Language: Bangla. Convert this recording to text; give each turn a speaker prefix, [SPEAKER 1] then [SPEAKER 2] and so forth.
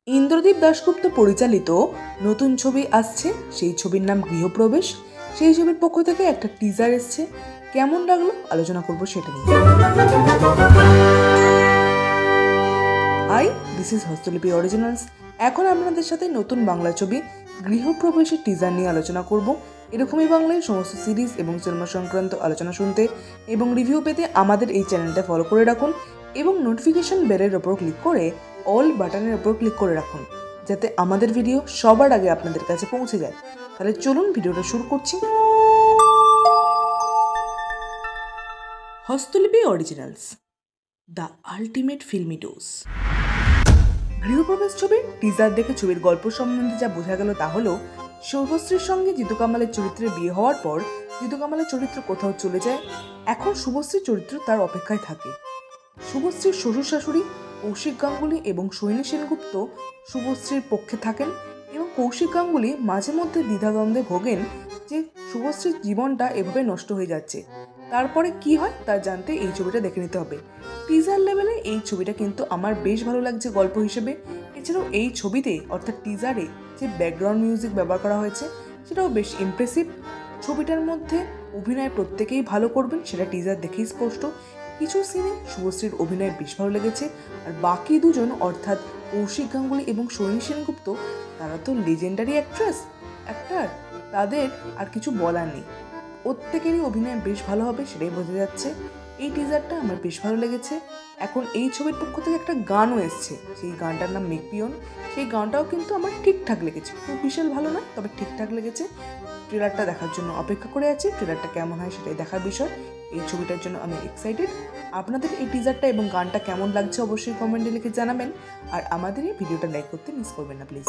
[SPEAKER 1] ইন্দ্রদীপ দাশগুপ্ত পরিচালিত নতুন ছবি আসছে, সেই ছবির নাম গৃহপ্রবেশ। সেই ছবির পক্ষ থেকে একটা টিজার এসছে, কেমন লাগলো আলোচনা করব সেটা নিয়ে। This is Hastolipi originals. এখন আপনাদের সাথে নতুন বাংলা ছবি গৃহপ্রবেশের টিজার নিয়ে আলোচনা করব। এরকমই বাংলায় সমস্ত সিরিজ এবং সিনেমা সংক্রান্ত আলোচনা শুনতে এবং রিভিউ পেতে আমাদের এই চ্যানেলটা ফলো করে রাখুন এবং নোটিফিকেশন বেলের ওপর ক্লিক করে অল বাটনের ওপর ক্লিক করে রাখুন, যাতে আমাদের ভিডিও সবার আগে আপনাদের কাছে পৌঁছে যায়। তাহলে চলুন ভিডিওটা শুরু করছি। Hastolipi originals, the ultimate filmy dose. Grihapravesh ছবির টিজার দেখে ছবির গল্প সম্বন্ধে যা বোঝা গেল তা হলো, শুভশ্রীর সঙ্গে জিতু কামালের চরিত্রে বিয়ে হওয়ার পর জিতু কামালের চরিত্র কোথাও চলে যায়। এখন শুভশ্রীর চরিত্র তার অপেক্ষায় থাকে। শুভশ্রীর শ্বশুর শাশুড়ি কৌশিক গাঙ্গুলি এবং সৈনী সেনগুপ্ত শুভশ্রীর পক্ষে থাকেন এবং কৌশিক গাঙ্গুলি মাঝে মধ্যে দ্বিধাদ্বন্দ্বে ভোগেন যে শুভশ্রীর জীবনটা এভাবে নষ্ট হয়ে যাচ্ছে। তারপরে কি হয় তা জানতে এই ছবিটা দেখে নিতে হবে। টিজার লেভেলে এই ছবিটা কিন্তু আমার বেশ ভালো লাগছে গল্প হিসেবে। এছাড়াও এই ছবিতে অর্থাৎ টিজারে যে ব্যাকগ্রাউন্ড মিউজিক ব্যবহার করা হয়েছে সেটাও বেশ ইমপ্রেসিভ। ছবিটার মধ্যে অভিনয় প্রত্যেকেই ভালো করবেন, সেটা টিজার দেখেই স্পষ্ট। কিছু সিনে শুভশ্রীর অভিনয় বেশ ভালো লেগেছে, আর বাকি দুজন অর্থাৎ কৌশিক গাঙ্গুলি এবং সৈনী সেনগুপ্ত তারা তো লেজেন্ডারি অ্যাক্টর, তাদের আর কিছু বলার নেই। প্রত্যেকেরই অভিনয় বেশ ভালো হবে সেটাই বোঝা যাচ্ছে। এই টিজারটা আমার বেশ ভালো লেগেছে। এখন এই ছবির পক্ষ থেকে একটা গানও এসছে, সেই গানটার নাম মেকপিয়ন। সেই গানটাও কিন্তু আমার ঠিকঠাক লেগেছে, খুব বিশাল ভালো নয়, তবে ঠিকঠাক লেগেছে। ট্রেলারটা দেখার জন্য অপেক্ষা করে আছি, ট্রেলারটা কেমন হয় সেটাই দেখার বিষয়। এই ছবিটার জন্য আমি এক্সাইটেড। আপনাদের এই টিজারটা এবং গানটা কেমন লাগছে অবশ্যই কমেন্টে লিখে জানাবেন, আর আমাদের এই ভিডিওটা লাইক করতে মিস করবেন না প্লিজ।